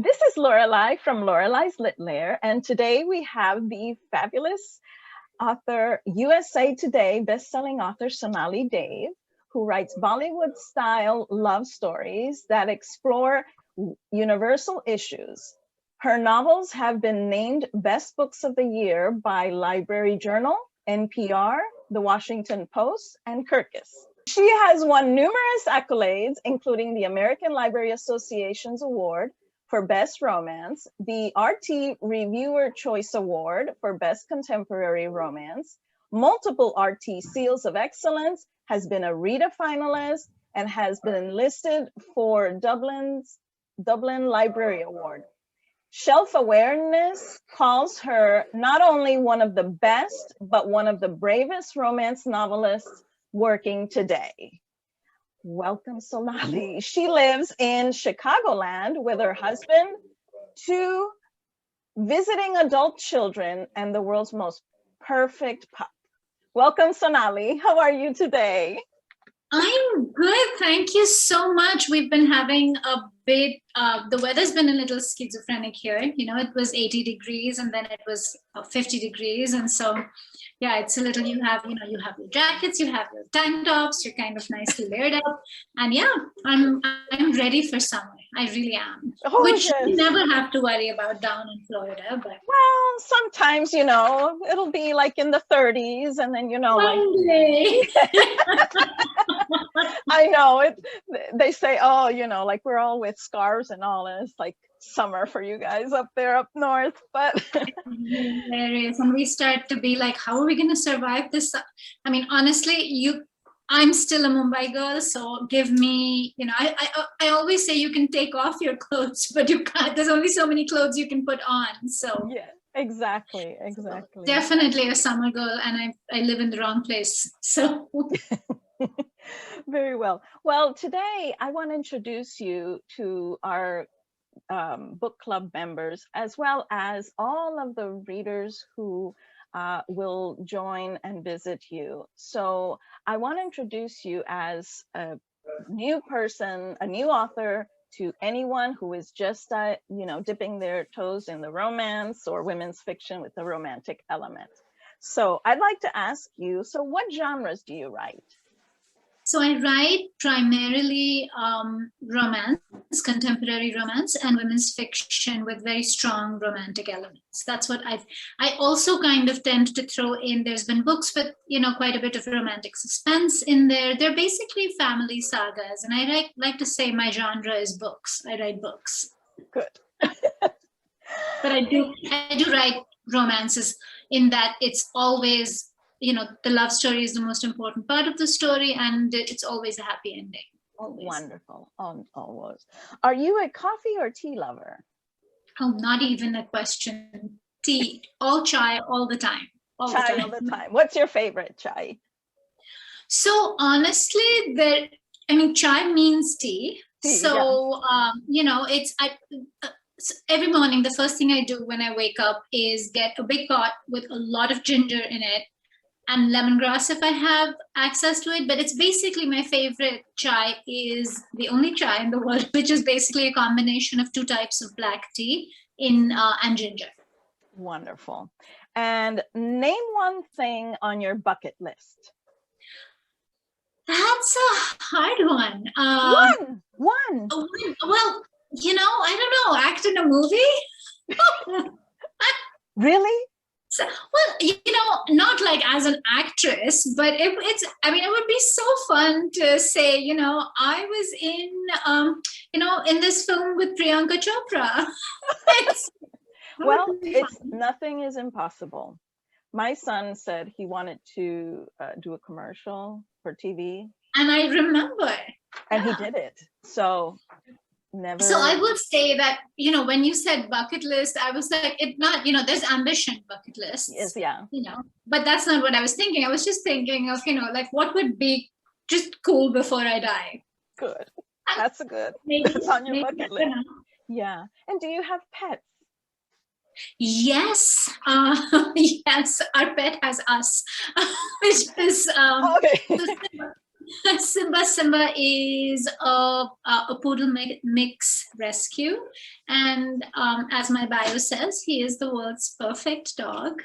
This is Lorelei from Lorelei's Lair, and today we have the fabulous author, USA Today bestselling author Sonali Dev, who writes Bollywood-style love stories that explore universal issues. Her novels have been named Best Books of the Year by Library Journal, NPR, The Washington Post, and Kirkus. She has won numerous accolades, including the American Library Association's Award for Best Romance, the RT Reviewer Choice Award for Best Contemporary Romance, multiple RT Seals of Excellence, has been a Rita finalist, and has been enlisted for Dublin Library Award. Shelf Awareness calls her not only one of the best, but one of the bravest romance novelists working today. Welcome, Sonali. She lives in Chicagoland with her husband, two visiting adult children, and the world's most perfect pup. Welcome, Sonali. How are you today? I'm good. Thank you so much. We've been having a bit, the weather's been a little schizophrenic here. You know, it was 80 degrees and then it was 50 degrees. And so, yeah, it's a little, you have your jackets, you have your tank tops, you're kind of nicely layered up. And yeah, I'm ready for summer. I really am. Oh, which yes. you never have to worry about down in Florida. But well, sometimes, it'll be like in the 30s and then, I know it. They say, oh, like we're all with scarves and all, and it's like summer for you guys up there up north. But hilarious, and we start to be like, how are we going to survive this? I mean, honestly, I'm still a Mumbai girl, so give me, I always say you can take off your clothes, but you can't. There's only so many clothes you can put on. So yeah, exactly. So definitely a summer girl, and I live in the wrong place. So. Very well. Well, today I want to introduce you to our book club members, as well as all of the readers who will join and visit you. So I want to introduce you as a new person, a new author, to anyone who is just, dipping their toes in the romance or women's fiction with the romantic element. So I'd like to ask you, so what genres do you write? So I write primarily romance, contemporary romance, and women's fiction with very strong romantic elements. That's what I also kind of tend to throw in. There's been books with, quite a bit of romantic suspense in there. They're basically family sagas. And I like to say my genre is books. I write books. Good. But I do write romances in that it's always, the love story is the most important part of the story, and it's always a happy ending. Always. Wonderful. Always. Are you a coffee or tea lover? Oh, not even a question. Tea, all chai, all the time. All the time. What's your favorite chai? So honestly, chai means tea. So, yeah. Every morning, the first thing I do when I wake up is get a big pot with a lot of ginger in it, and lemongrass if I have access to it. But it's basically, my favorite chai is the only chai in the world, which is basically a combination of two types of black tea and ginger. Wonderful. And name one thing on your bucket list. That's a hard one. One. Well, I don't know, act in a movie? Really? So, well, not like as an actress, but it would be so fun to say, I was in this film with Priyanka Chopra. Well, nothing is impossible. My son said he wanted to do a commercial for TV. And I remember. And he did it. So never. So I would say that, when you said bucket list, I was like, there's ambition bucket lists. Yes, yeah. But that's not what I was thinking. I was just thinking of, like what would be just cool before I die. Good. That's good. That's on your bucket list. Yeah. And do you have pets? Yes. Yes. Our pet has us, which is, okay. Simba is a poodle mix rescue, and as my bio says, he is the world's perfect dog.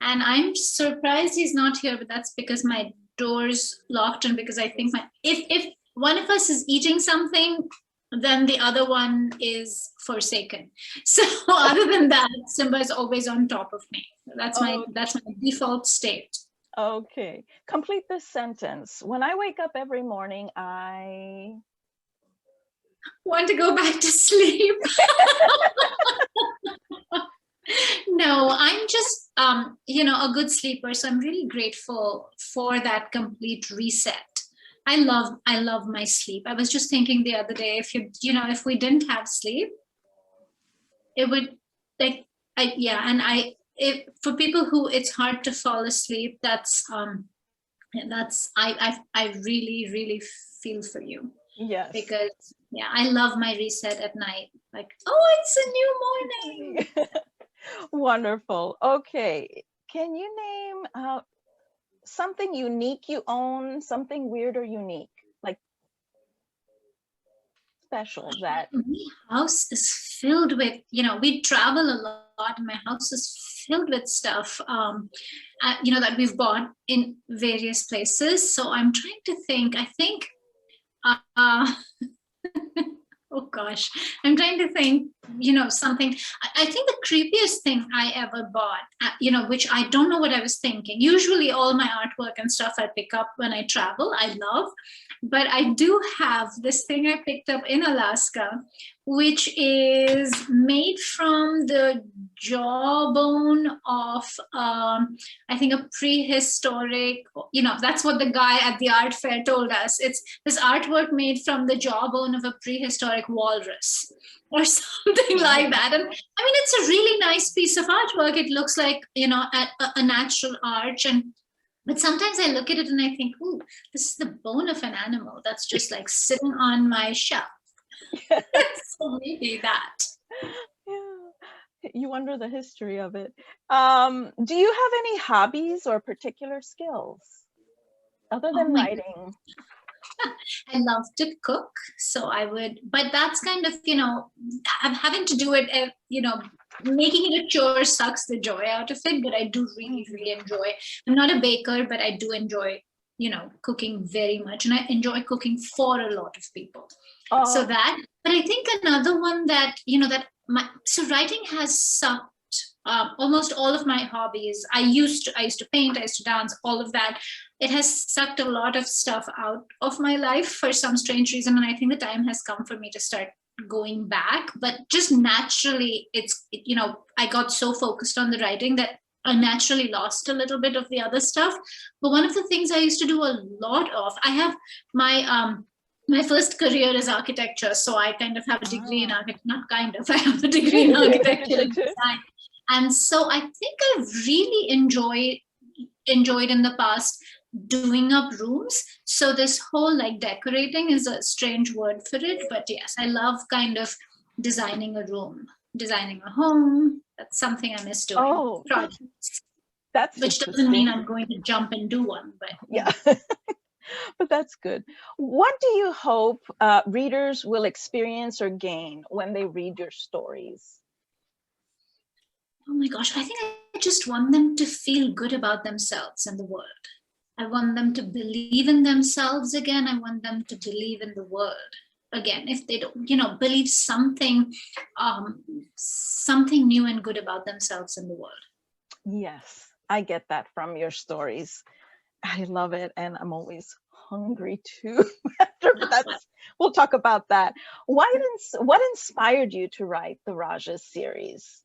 And I'm surprised he's not here, but that's because my door's locked, and because I think if one of us is eating something, then the other one is forsaken. So other than that, Simba is always on top of me. That's my default state. Okay, complete this sentence. When I wake up every morning, I want to go back to sleep. No, I'm just, a good sleeper. So I'm really grateful for that complete reset. I love my sleep. I was just thinking the other day, if we didn't have sleep, it would for people who it's hard to fall asleep, I really, really feel for you. Yes. Because I love my reset at night. Like, oh, it's a new morning. Wonderful. Okay. Can you name something unique you own, something weird or unique, like special that? My house is filled with, we travel a lot. My house is filled with stuff, that we've bought in various places. So I'm trying to think. I think, oh gosh, I'm trying to think, something. I think the creepiest thing I ever bought, which I don't know what I was thinking. Usually all my artwork and stuff I pick up when I travel, I love. But I do have this thing I picked up in Alaska, which is made from the jawbone of, I think, a prehistoric, that's what the guy at the art fair told us. It's this artwork made from the jawbone of a prehistoric walrus or something like that. And I mean, it's a really nice piece of artwork. It looks like, a natural arch. But sometimes I look at it and I think, ooh, this is the bone of an animal that's just like sitting on my shelf. So maybe that. Yeah. You wonder the history of it. Do you have any hobbies or particular skills other than writing? I love to cook, so but that's kind of, I'm having to do it, making it a chore sucks the joy out of it, but I do really, really enjoy. I'm not a baker, but I do enjoy, cooking very much, and I enjoy cooking for a lot of people. So that, but I think another one that, so writing has sucked almost all of my hobbies. I used to paint, I used to dance, all of that. It has sucked a lot of stuff out of my life for some strange reason. And I think the time has come for me to start going back, but just naturally I got so focused on the writing that I naturally lost a little bit of the other stuff. But one of the things I used to do a lot of, I have my first career is architecture. So I kind of have a degree in architecture, not kind of, I have a degree in architecture and design. And so I think I've really enjoyed in the past doing up rooms. So this whole decorating is a strange word for it, but yes, I love kind of designing a room, designing a home. That's something I miss doing. Oh, which doesn't mean I'm going to jump and do one, but yeah. But that's good. What do you hope readers will experience or gain when they read your stories? Oh my gosh, I think I just want them to feel good about themselves and the world. I want them to believe in themselves again. I want them to believe in the world again. If they don't, believe something new and good about themselves and the world. Yes, I get that from your stories. I love it. And I'm always hungry too. We'll talk about that. What inspired you to write the Rajes series?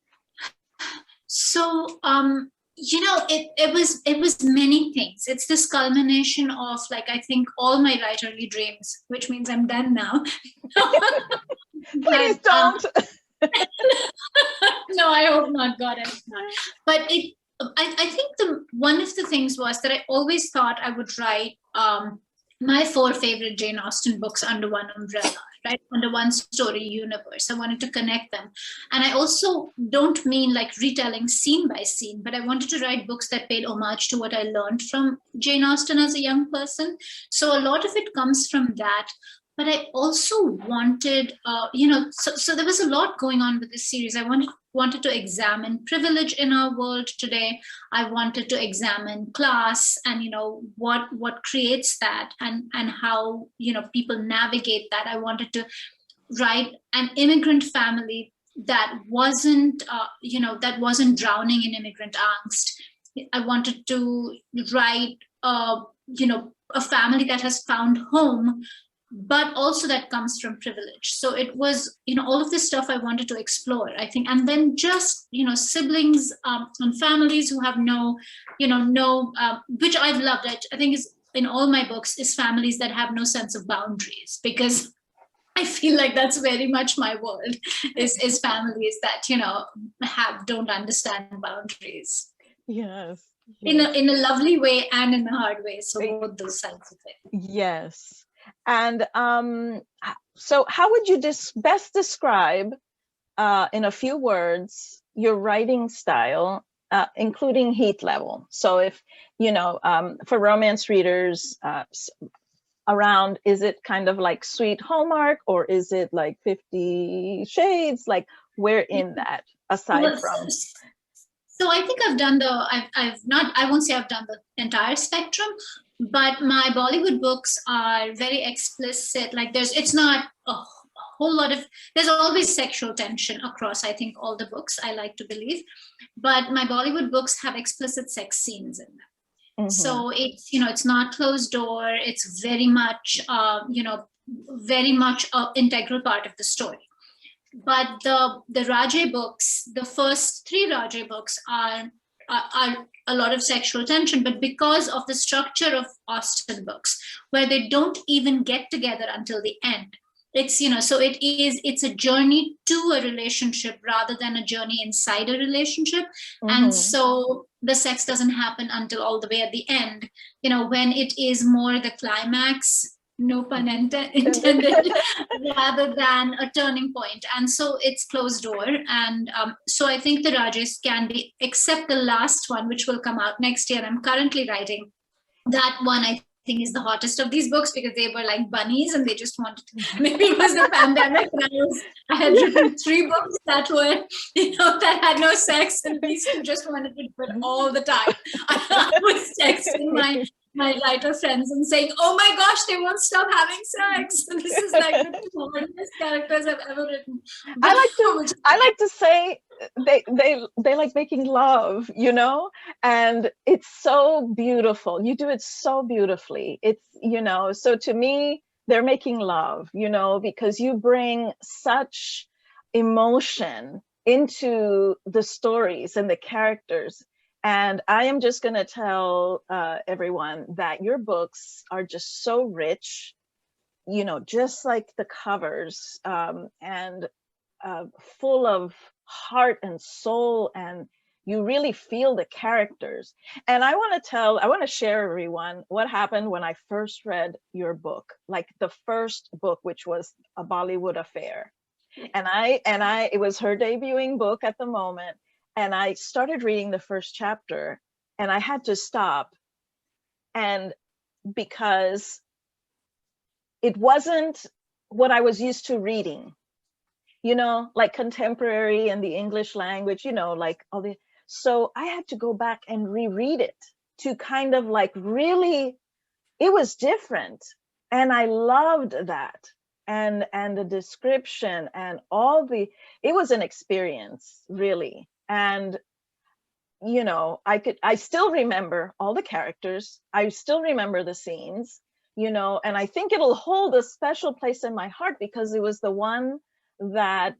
So, it was many things. It's this culmination of I think all my writerly dreams, which means I'm done now. Please don't. No, I hope not. God, I hope not. But I think one of the things was that I always thought I would write my 4 favorite Jane Austen books under one umbrella, right? Under one story universe. I wanted to connect them. And I also don't mean like retelling scene by scene, but I wanted to write books that paid homage to what I learned from Jane Austen as a young person. So a lot of it comes from that. But I also wanted, so there was a lot going on with this series. I wanted to examine privilege in our world today. I wanted to examine class and, what creates that and how, people navigate that. I wanted to write an immigrant family that wasn't, that wasn't drowning in immigrant angst. I wanted to write, a family that has found home, but also that comes from privilege. So it was, all of this stuff I wanted to explore, I think. And then just, siblings and families who have which I've loved. I think is in all my books is families that have no sense of boundaries, because I feel like that's very much my world is families that, don't understand boundaries. Yes. In a lovely way and in a hard way. So both those sides of it. Yes. And so how would you best describe in a few words your writing style, including heat level? So if, for romance readers around, is it kind of like Sweet Hallmark, or is it like 50 Shades? Like where in that, aside from? So I think I've done I won't say I've done the entire spectrum, but my Bollywood books are very explicit. Like it's not a whole lot of, there's always sexual tension across, I think, all the books, I like to believe. But my Bollywood books have explicit sex scenes in them. Mm-hmm. So it's, it's not closed door. It's very much, very much an integral part of the story. But the Raje books, the first 3 Raje books are a lot of sexual tension, but because of the structure of Austen books, where they don't even get together until the end, it's, so it's a journey to a relationship rather than a journey inside a relationship. Mm-hmm. And so the sex doesn't happen until all the way at the end, when it is more the climax, no pun intended, rather than a turning point. And so it's closed door. And so I think the Rajes can be, except the last one, which will come out next year. I'm currently writing that one. I think is the hottest of these books, because they were like bunnies and they just wanted to, maybe it was the pandemic, and I had written 3 books that were, that had no sex, and these two just wanted to do it all the time. I was texting my writer friends and saying, oh my gosh, they won't stop having sex. And this is like the 2 hardest characters I've ever written. But I like to say they like making love, and it's so beautiful. You do it so beautifully. It's, so to me, they're making love, because you bring such emotion into the stories and the characters. And I am just going to tell everyone that your books are just so rich, just like the covers, and full of heart and soul, and you really feel the characters. And I want to share everyone what happened when I first read your book, like the first book, which was A Bollywood Affair. And it was her debuting book at the moment. And I started reading the first chapter, and I had to stop. And because it wasn't what I was used to reading, like contemporary and the English language, like all the, so I had to go back and reread it to kind of like really, it was different. And I loved that. And the description and it was an experience, really. And, I still remember all the characters. I still remember the scenes, and I think it'll hold a special place in my heart, because it was the one that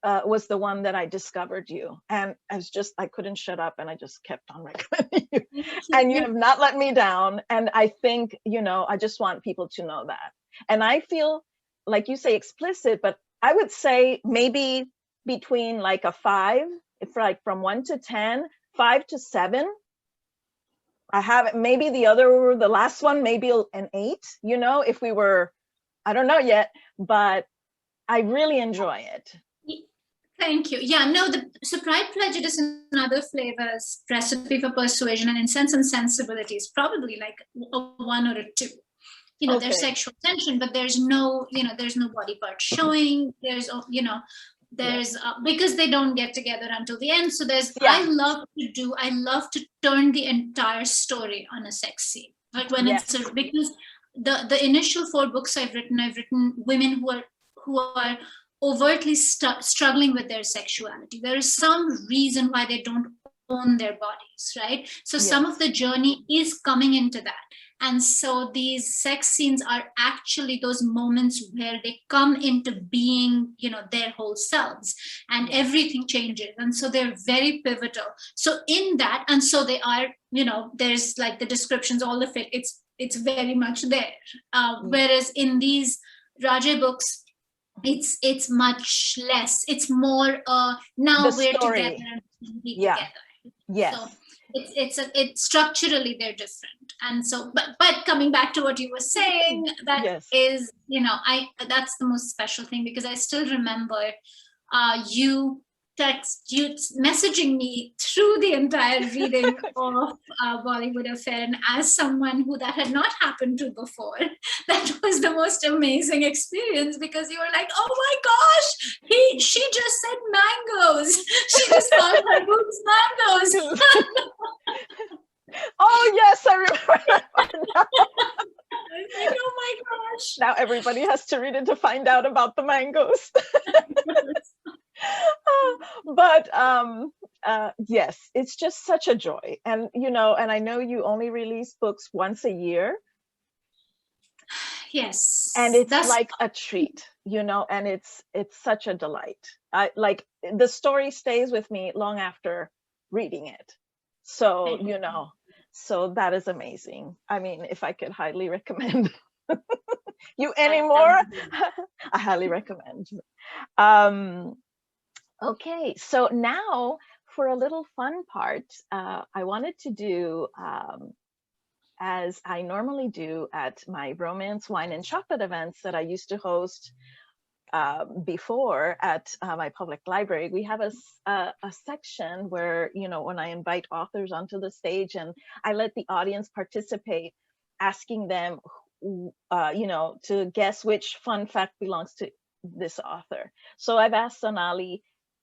I discovered you. And I couldn't shut up, and I just kept on recommending you. And you have not let me down. And I think, I just want people to know that. And I feel, like you say, explicit, but I would say maybe between like a 5, if like from 1 to 10, 5 to 7. I haven't, maybe the last one, maybe an 8, you know, if we were, I don't know yet, but I really enjoy it. Thank you. Yeah, no, so Pride, Prejudice and Other Flavors, Recipe for Persuasion and Incense and Sensibility is probably like a 1 or a 2. You know, there's sexual tension, but there's no, you know, there's no body part showing. There's, you know, there's because they don't get together until the end. So there's, I love to turn the entire story on a sex scene. Like when it's because the initial 4 books I've written women who are overtly struggling with their sexuality. There is some reason why they don't own their bodies, right? So some of the journey is coming into that. And so these sex scenes are actually those moments where they come into being, you know, their whole selves, and everything changes. And so they're very pivotal. So in that, and so they are, you know, there's like the descriptions, all of it, it's very much there. Whereas in these Raje books, it's much less. It's more now we're together and be together. Yes. So it's structurally they're different. And so but coming back to what you were saying, that is, you know, that's the most special thing, because I still remember you messaging me through the entire reading of Bollywood Affair, and as someone who that had not happened to before, that was the most amazing experience, because you were like, oh my gosh, she just said mangoes. She just called her books mangoes. Oh yes, I remember. Like, oh my gosh. Now everybody has to read it to find out about the mangoes. But yes, it's just such a joy. And you know, and I know you only release books once a year. Yes. And it's like a treat, you know, and it's such a delight. I like the story stays with me long after reading it. So, you know, so that is amazing. I mean, if I could highly recommend you anymore, I highly recommend. Okay, so now for a little fun part, I wanted to do, as I normally do at my romance, wine, and chocolate events that I used to host before at my public library. We have a section where, you know, when I invite authors onto the stage and I let the audience participate, asking them, you know, to guess which fun fact belongs to this author. So I've asked Sonali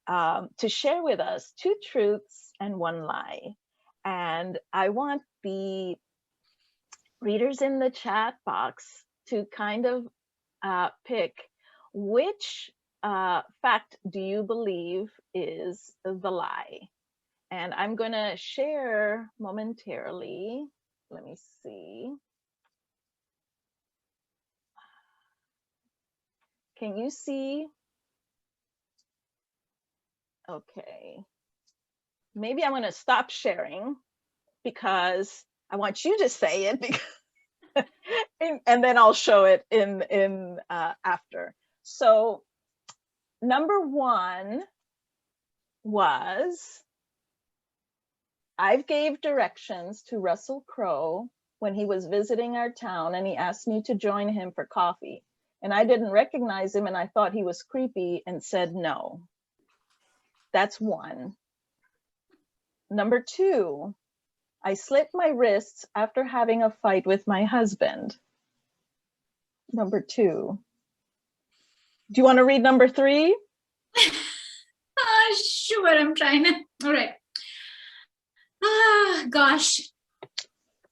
to share with us 2 truths and 1 lie. And I want the readers in the chat box to kind of pick which fact do you believe is the lie. And I'm going to share momentarily. Let me see. Can you see? Okay. Maybe I'm going to stop sharing because I want you to say it, because and then I'll show it in after. So number 1 was, I gave directions to Russell Crowe when he was visiting our town and he asked me to join him for coffee. And I didn't recognize him and I thought he was creepy and said no. That's 1. Number 2, I slit my wrists after having a fight with my husband. Number 2. Do you want to read number 3? Sure, I'm trying to. All right. Gosh.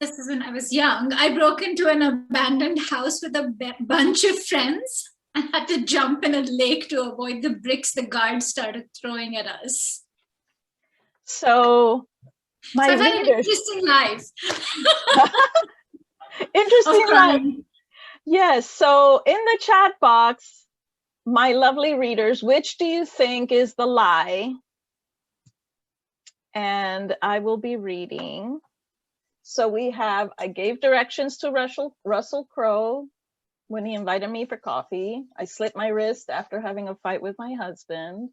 This is when I was young. I broke into an abandoned house with a bunch of friends and had to jump in a lake to avoid the bricks the guards started throwing at us. So my I've had an interesting life. Interesting life. Yes. So in the chat box, my lovely readers, which do you think is the lie? And I will be reading. So we have, I gave directions to Russell Crowe when he invited me for coffee. I slit my wrist after having a fight with my husband.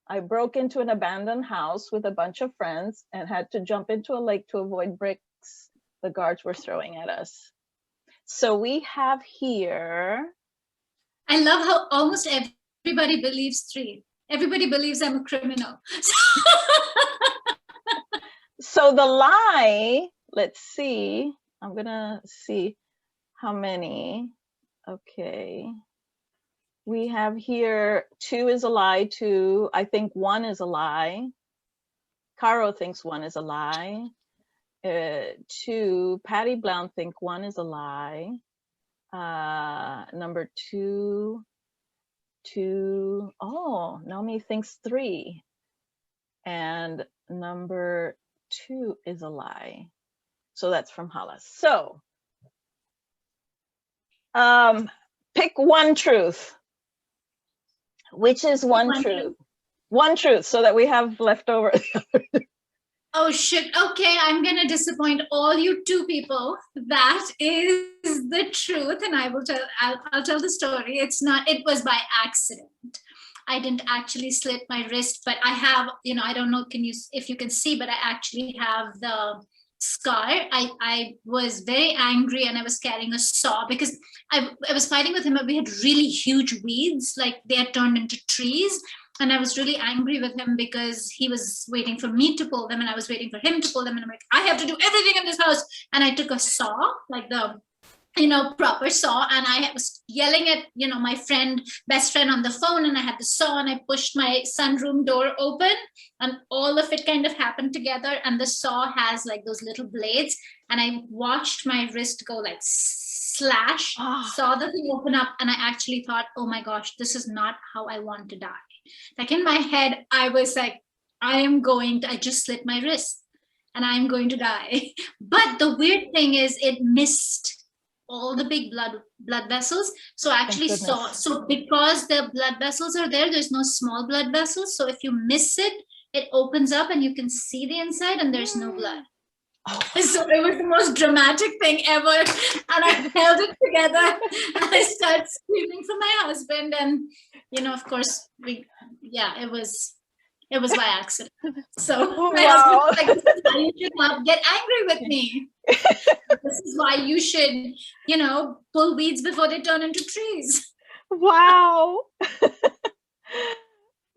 I broke into an abandoned house with a bunch of friends and had to jump into a lake to avoid bricks rocks the guards were throwing at us. So we have here. I love how almost everybody believes 3. Everybody believes I'm a criminal. So the lie, let's see. I'm gonna see how many. Okay. We have here 2 is a lie, 2. I think 1 is a lie. Caro thinks 1 is a lie. 2, Patty Blount think 1 is a lie. Number 2, oh, Naomi thinks 3. And number 2 is a lie. So that's from Hala. So pick one truth. Which is one truth? One truth, so that we have left over the other. Oh shit, okay, I'm gonna disappoint all you 2 people. That is the truth, and I'll tell the story. It was by accident. I didn't actually slit my wrist, but I have, I don't know if you can see, but I actually have the scar. I was very angry, and I was carrying a saw because I was fighting with him. We had really huge weeds, like they had turned into trees. And I was really angry with him because he was waiting for me to pull them, and I was waiting for him to pull them. And I'm like, I have to do everything in this house. And I took a saw, like the, proper saw. And I was yelling at, my best friend on the phone. And I had the saw, and I pushed my sunroom door open, and all of it kind of happened together. And the saw has like those little blades. And I watched my wrist go like slash, saw the thing open up. And I actually thought, oh my gosh, this is not how I want to die. Like in my head, I was like, I just slit my wrist and I'm going to die. But the weird thing is it missed all the big blood vessels. So I actually saw, so because the blood vessels are there's no small blood vessels. So if you miss it, it opens up and you can see the inside and there's no blood. Oh. So it was the most dramatic thing ever. And I held it together and I started screaming for my husband. And, of course, it was by accident. So my husband was like, this is why you should not get angry with me. This is why you should, pull weeds before they turn into trees. Wow.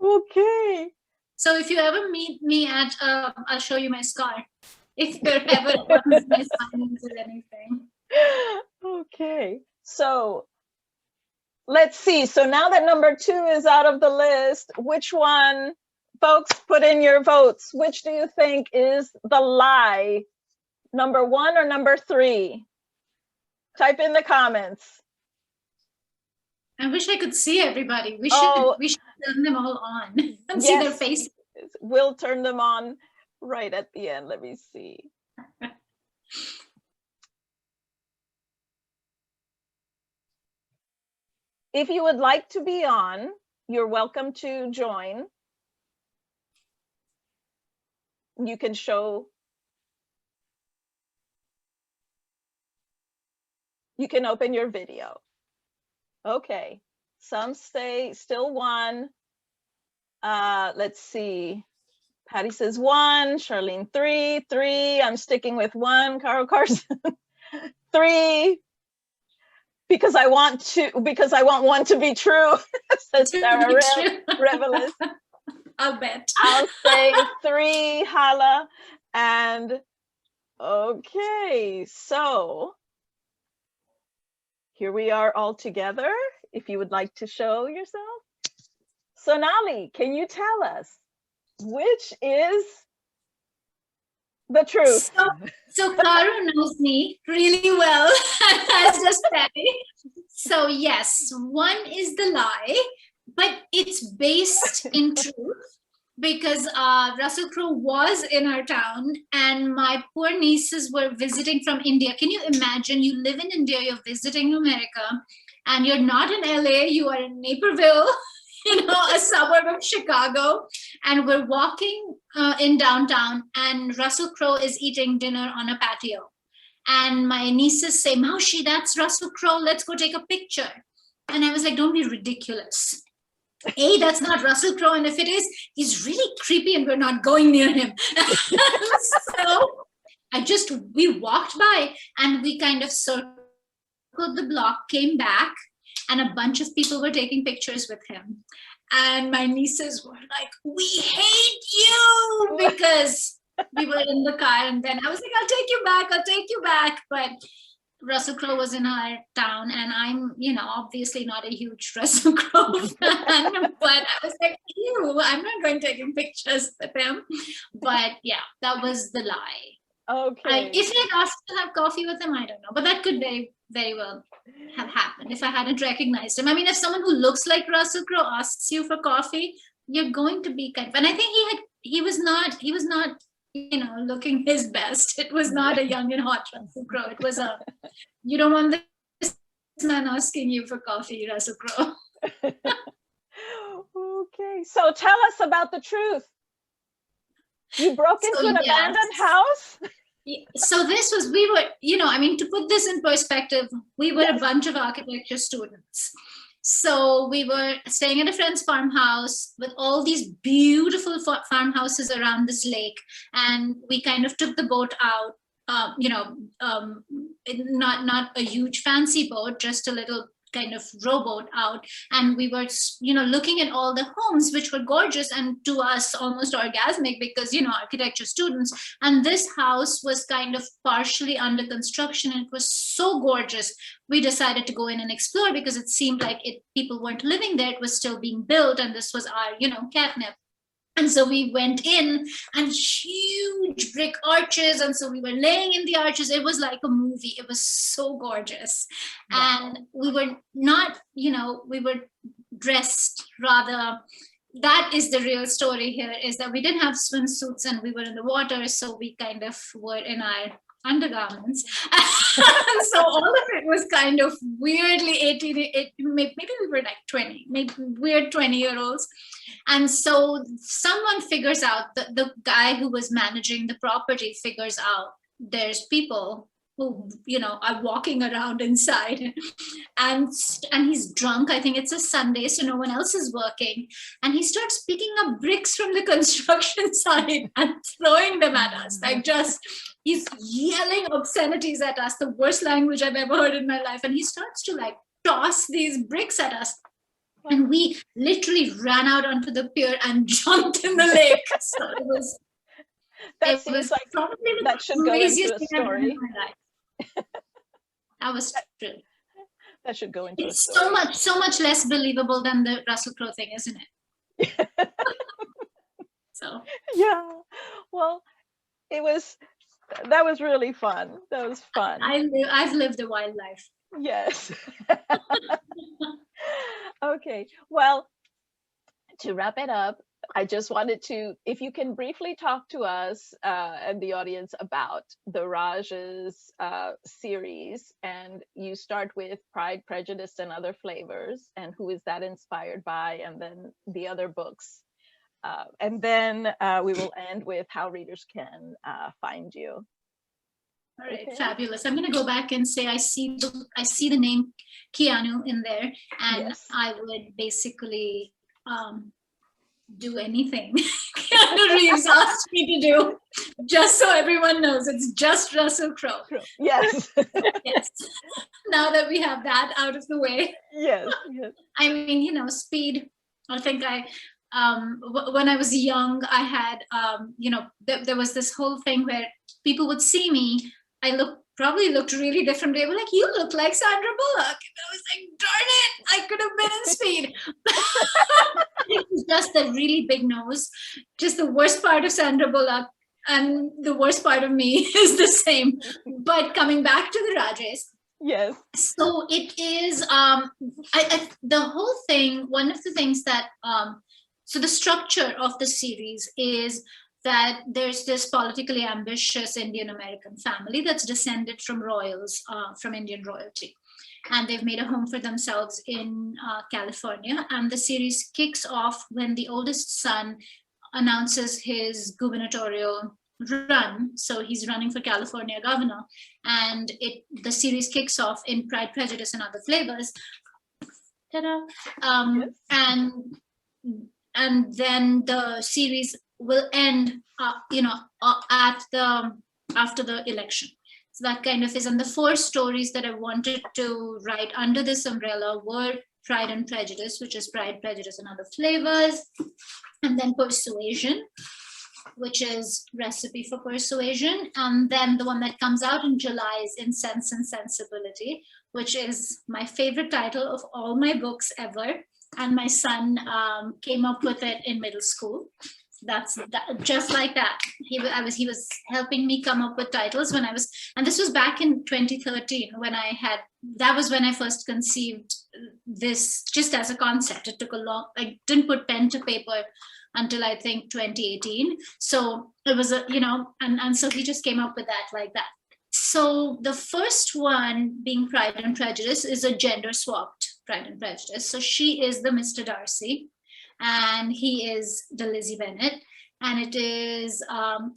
Okay. So if you ever meet me at, I'll show you my scar. If you're ever on my assignments or anything. Okay. So let's see. So now that number 2 is out of the list, which one, folks, put in your votes. Which do you think is the lie? Number 1 or number 3? Type in the comments. I wish I could see everybody. We should turn them all on and see their faces. We'll turn them on right at the end. Let me see. If you would like to be on, you're welcome to join. You can open your video. Okay, some say still 1. Let's see. Patty says 1, Charlene 3, I'm sticking with 1, Carl Carson 3, because I want 1 to be true, says Sarah Revelis. I'll bet. I'll say 3, Hala, and okay, so here we are all together. If you would like to show yourself. Sonali, can you tell us which is the truth? So Caro knows me really well, as does Patty. So yes, 1 is the lie, but it's based in truth because Russell Crowe was in our town and my poor nieces were visiting from India. Can you imagine? You live in India, you're visiting America, and you're not in LA, you are in Naperville, a suburb of Chicago, and we're walking in downtown, and Russell Crowe is eating dinner on a patio. And my nieces say, Maushi, that's Russell Crowe, let's go take a picture. And I was like, don't be ridiculous. A, that's not Russell Crowe, and if it is, he's really creepy and we're not going near him. So we walked by and we kind of circled the block, came back, and a bunch of people were taking pictures with him. And my nieces were like, "We hate you," because we were in the car. And then I was like, I'll take you back. But Russell Crowe was in our town, and I'm, obviously not a huge Russell Crowe fan, but I was like, ew, I'm not going taking pictures with him. But yeah, that was the lie. Okay. If I had asked to have coffee with him, I don't know, but that could very, very well have happened if I hadn't recognized him. I mean, if someone who looks like Russell Crowe asks you for coffee, you're going to be kind of, and I think he was not, looking his best. It was not a young and hot Russell Crowe. It was you don't want this man asking you for coffee, Russell Crowe. Okay, so tell us about the truth. You broke into an abandoned house? So this was, we were, to put this in perspective, we were a bunch of architecture students. So we were staying at a friend's farmhouse with all these beautiful farmhouses around this lake. And we kind of took the boat out, not a huge fancy boat, just a little kind of rowboat out, and we were looking at all the homes, which were gorgeous and to us almost orgasmic because architecture students. And this house was kind of partially under construction, and it was so gorgeous. We decided to go in and explore because it seemed like people weren't living there. It was still being built, and this was our catnip. And so we went in, and huge brick arches. And so we were laying in the arches. It was like a movie. It was so gorgeous. Wow. And we were not, we were dressed rather. That is the real story here, is that we didn't have swimsuits and we were in the water. So we kind of were in our undergarments. So all of it was kind of weirdly 18, maybe we were like 20, maybe weird 20-year-olds. And so someone figures out, the guy who was managing the property figures out there's people who are walking around inside, and he's drunk. I think it's a Sunday, so no one else is working, and he starts picking up bricks from the construction site and throwing them at us. Like, just, he's yelling obscenities at us, the worst language I've ever heard in my life, and he starts to like toss these bricks at us. And we literally ran out onto the pier and jumped in the lake. So it was like probably the that should craziest go into a thing I've ever story. done in my life. That was true. That should go into It's a story. so much less believable than the Russell Crowe thing, isn't it? So yeah, well, that was really fun. That was fun. I've lived a wild life. Yes. Okay, well, to wrap it up, I just wanted to, if you can briefly talk to us and the audience about the Rajes series, and you start with Pride, Prejudice, and Other Flavors, and who is that inspired by, and then the other books. And then we will end with how readers can find you. All right, okay. Fabulous. I'm going to go back and say I see the name Keanu in there, and yes. I would basically do anything Keanu Reeves asked me to do, just so everyone knows it's just Russell Crowe. Yes. Yes. Now that we have that out of the way. Yes. Yes. I mean, speed. I think when I was young, I had, there was this whole thing where people would see me. I probably looked really different. They were like, "You look like Sandra Bullock." And I was like, darn it, I could have been in Speed. It was just the really big nose. Just the worst part of Sandra Bullock and the worst part of me is the same. But coming back to the Rajes. Yes. So it is, the whole thing, one of the things that, so the structure of the series is that there's this politically ambitious Indian American family that's descended from royals, from Indian royalty. And they've made a home for themselves in California. And the series kicks off when the oldest son announces his gubernatorial run. So he's running for California governor. And the series kicks off in Pride, Prejudice, and Other Flavors. Ta-da! And then the series will end, at after the election. So that kind of is, and the 4 stories that I wanted to write under this umbrella were Pride and Prejudice, which is Pride, Prejudice, and Other Flavors, and then Persuasion, which is Recipe for Persuasion, and then the one that comes out in July is In Sense and Sensibility, which is my favorite title of all my books ever, and my son came up with it in middle school. That's just like that. He was helping me come up with titles when I was, and this was back in 2013 when that was when I first conceived this just as a concept. It took a long, I didn't put pen to paper until I think 2018. So it was and so he just came up with that like that. So the first one, being Pride and Prejudice, is a gender swapped Pride and Prejudice. So she is the Mr. Darcy, and he is the Lizzie Bennet, and it is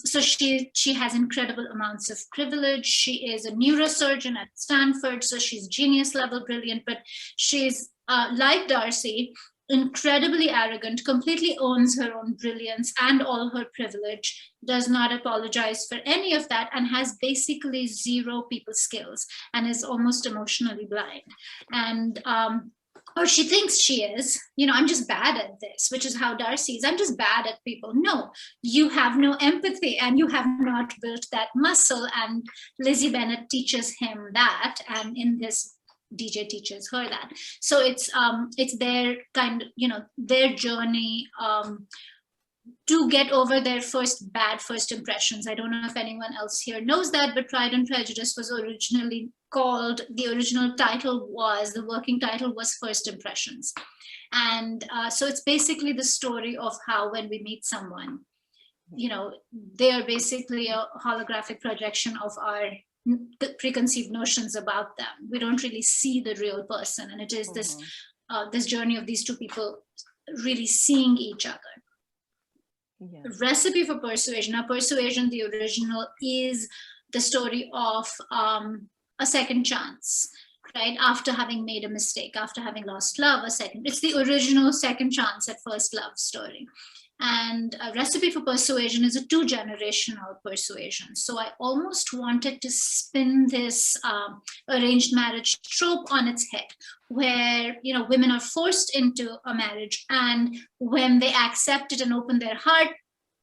so she has incredible amounts of privilege. She is a neurosurgeon at Stanford, so she's genius level brilliant, but she's like Darcy, incredibly arrogant, completely owns her own brilliance and all her privilege, does not apologize for any of that, and has basically zero people skills and is almost emotionally blind. And or she thinks she is, I'm just bad at this, which is how Darcy is. I'm just bad at people. No, you have no empathy and you have not built that muscle. And Lizzie Bennet teaches him that. And in this, DJ teaches her that. So it's their kind of, their journey to get over their bad first impressions. I don't know if anyone else here knows that, but Pride and Prejudice was originally called, the original title was, the working title was First Impressions. And so it's basically the story of how when we meet someone, they are basically a holographic projection of our preconceived notions about them. We don't really see the real person. And it is this journey of these two people really seeing each other. Yeah. Recipe for Persuasion. Now, Persuasion, the original, is the story of a second chance, right? After having made a mistake, after having lost love, it's the original second chance at first love story. And a Recipe for Persuasion is a 2-generational persuasion. So I almost wanted to spin this arranged marriage trope on its head, where women are forced into a marriage, and when they accept it and open their heart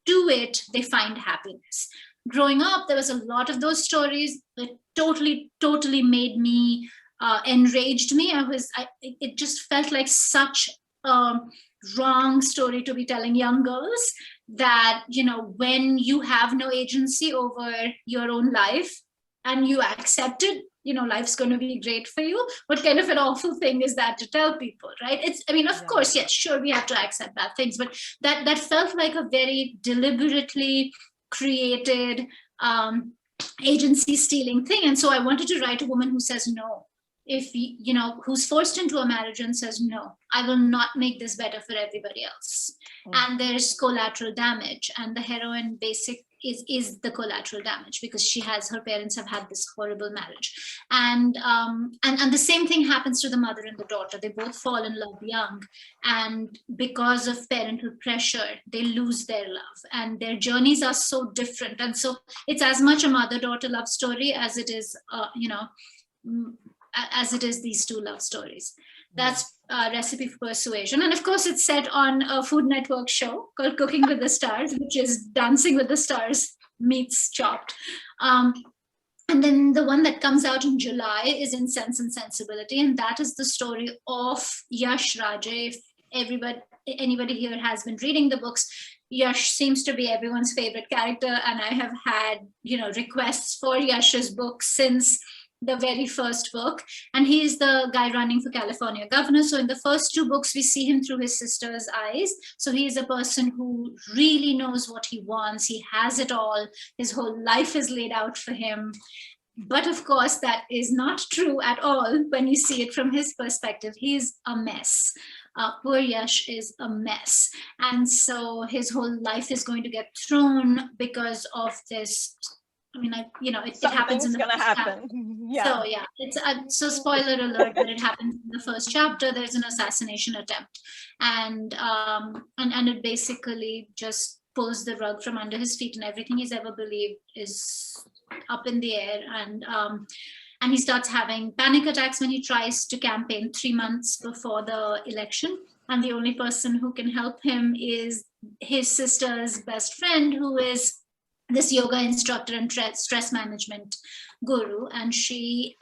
to it, they find happiness. Growing up, there was a lot of those stories that totally made me enraged me. It just felt like such a wrong story to be telling young girls, that when you have no agency over your own life and you accept it, life's going to be great for you. What kind of an awful thing is that to tell people, right? Of course, yes, sure, we have to accept bad things, but that felt like a very deliberately created agency stealing thing. And so I wanted to write a woman who says no. If who's forced into a marriage and says, no, I will not make this better for everybody else. And there's collateral damage, and the heroine is the collateral damage, because her parents have had this horrible marriage. And the same thing happens to the mother and the daughter. They both fall in love young, and because of parental pressure, they lose their love, and their journeys are so different. And so it's as much a mother-daughter love story as it is, as it is these two love stories. That's Recipe for Persuasion. And of course, it's set on a Food Network show called Cooking with the Stars, which is Dancing with the Stars meets Chopped. And then the one that comes out in July is In Sense and Sensibility. And that is the story of Yash Raje. If anybody here has been reading the books, Yash seems to be everyone's favorite character. And I have had, requests for Yash's book since the very first book, and he's the guy running for California governor. So in the first 2 books, we see him through his sister's eyes. So he is a person who really knows what he wants. He has it all. His whole life is laid out for him. But of course, that is not true at all when you see it from his perspective. He's a mess. Poor Yash is a mess. And so his whole life is going to get thrown because of this. It happens in the first chapter. Yeah. So yeah, it's so spoiler alert, but it happens in the first chapter. There's an assassination attempt, and it basically just pulls the rug from under his feet, and everything he's ever believed is up in the air. And he starts having panic attacks when he tries to campaign 3 months before the election. And the only person who can help him is his sister's best friend, who is this yoga instructor and stress management guru. And he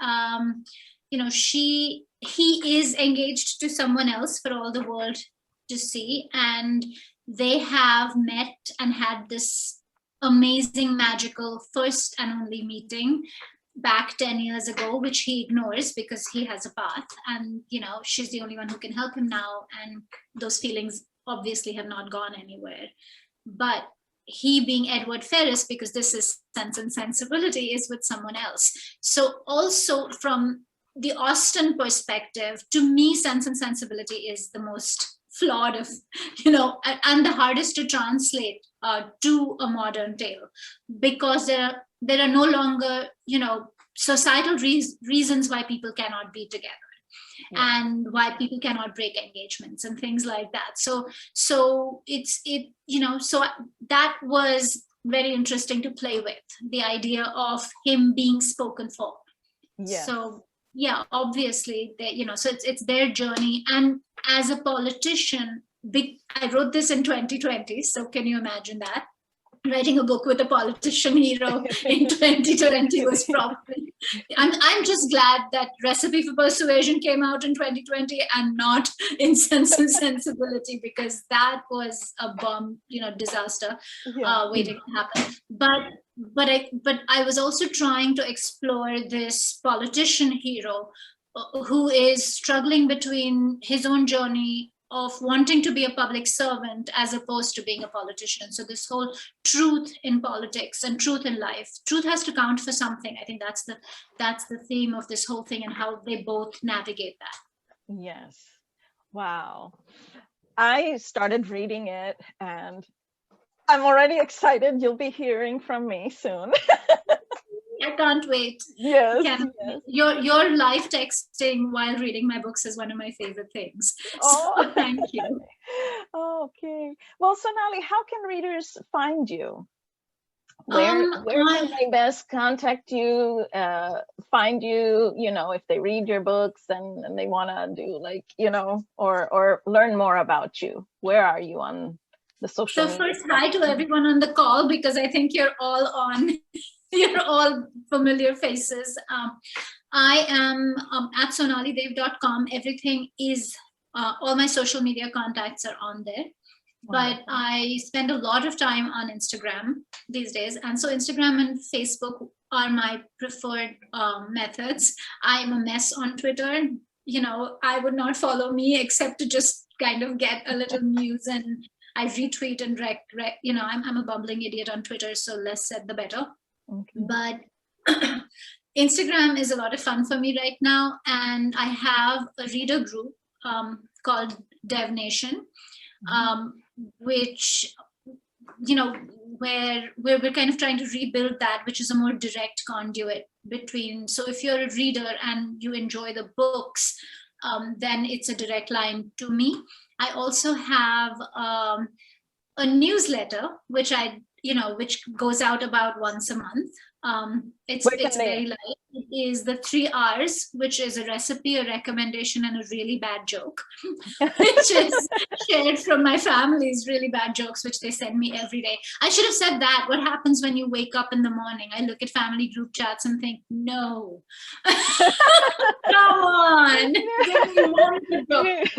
is engaged to someone else for all the world to see. And they have met and had this amazing, magical first and only meeting back 10 years ago, which he ignores because he has a path, and she's the only one who can help him now, and those feelings obviously have not gone anywhere. But he, being Edward Ferris, because this is Sense and Sensibility, is with someone else. So also from the Austen perspective, to me, Sense and Sensibility is the most flawed of, and the hardest to translate to a modern tale, because there are no longer, societal reasons why people cannot be together, and why people cannot break engagements and things like that. So that was very interesting to play with, the idea of him being spoken for. Yes. So yeah, obviously, so it's their journey. And as a politician, I wrote this in 2020. So can you imagine that? Writing a book with a politician hero in 2020 was probably, I'm just glad that Recipe for Persuasion came out in 2020 and not in Sense and Sensibility, because that was a bomb, disaster waiting to happen. But I was also trying to explore this politician hero who is struggling between his own journey of wanting to be a public servant as opposed to being a politician. So this whole truth in politics and truth in life, truth has to count for something. I think that's the theme of this whole thing, and how they both navigate that. Yes. Wow. I started reading it and I'm already excited. You'll be hearing from me soon. I can't wait. Yes, yes. Your live texting while reading my books is one of my favorite things. So thank you. Okay. Well, Sonali, how can readers find you? Where can they best contact you, find you, if they read your books and they want to do or learn more about you? Where are you on the social media? So first, hi to everyone on the call, because I think you're all familiar faces. I am at sonalidev.com. Everything is, all my social media contacts are on there. But I spend a lot of time on Instagram these days. And so Instagram and Facebook are my preferred methods. I'm a mess on Twitter. I would not follow me except to just kind of get a little news, and I retweet and I'm a bumbling idiot on Twitter, so less said the better. Okay. But Instagram is a lot of fun for me right now. And I have a reader group called Dev Nation. Which, where we're kind of trying to rebuild that, which is a more direct conduit between. So if you're a reader and you enjoy the books, then it's a direct line to me. I also have a newsletter, which which goes out about once a month. It's very light. It is the 3 R's, which is a recipe, a recommendation, and a really bad joke, which is shared from my family's really bad jokes, which they send me every day. I should have said that. What happens when you wake up in the morning? I look at family group chats and think, no, come on, give me one joke.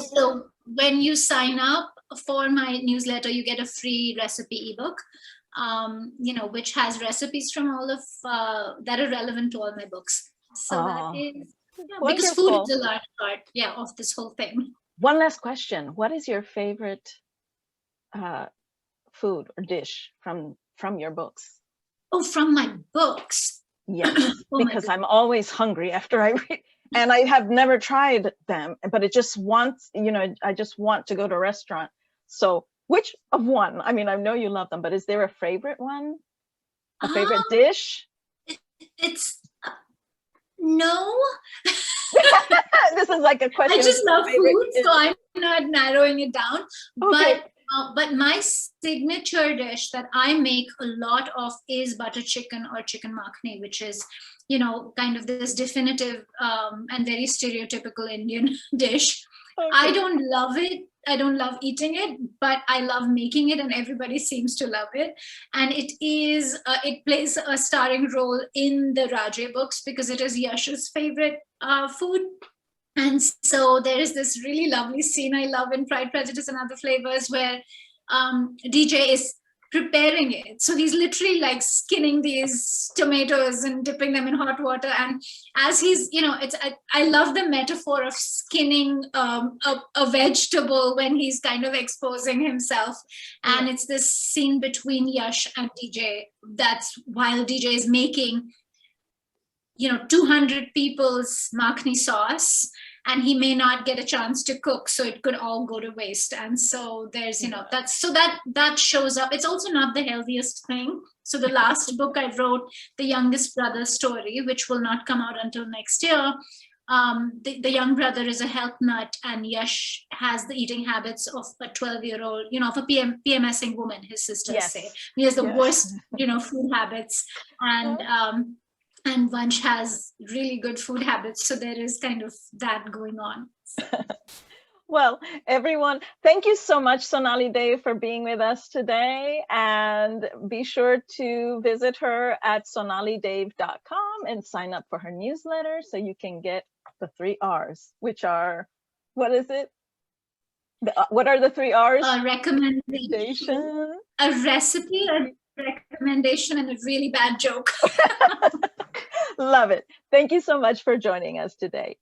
So when you sign up for my newsletter, you get a free recipe ebook, which has recipes from all of that are relevant to all my books. So that is, because food is a large part, of this whole thing. One last question: what is your favorite food or dish from your books? Oh, from my books? Yes, because I'm always hungry after I read. And I have never tried them, but it just wants, I just want to go to a restaurant. So which of one? I mean, I know you love them, but is there a favorite one? A favorite dish? It's no. This is like a question. I just love food, so I'm not narrowing it down. Okay. But my signature dish that I make a lot of is butter chicken or chicken makhni, which is, kind of this definitive and very stereotypical Indian dish. Okay. I don't love it. I don't love eating it, but I love making it, and everybody seems to love it. And it plays a starring role in the Rajes books because it is Yash's favorite food. And so there is this really lovely scene I love in Pride, Prejudice, and Other Flavors where DJ is preparing it. So he's literally like skinning these tomatoes and dipping them in hot water. And as he's, I love the metaphor of skinning a vegetable when he's kind of exposing himself. And it's this scene between Yash and DJ. That's while DJ is making 200 people's makhni sauce, and he may not get a chance to cook, so it could all go to waste. And so there's, that shows up. It's also not the healthiest thing. So the last book I wrote, The Youngest Brother Story, which will not come out until next year, the young brother is a health nut, and Yash has the eating habits of a 12-year-old, of a PMSing woman, his sisters say. He has the worst, food habits. And Vansh has really good food habits. So there is kind of that going on. Well, everyone, thank you so much, Sonali Dev, for being with us today. And be sure to visit her at sonalidev.com and sign up for her newsletter so you can get the 3 R's, which are, what is it? What are the 3 R's? A recommendation, a recipe, a recommendation, and a really bad joke. Love it. Thank you so much for joining us today.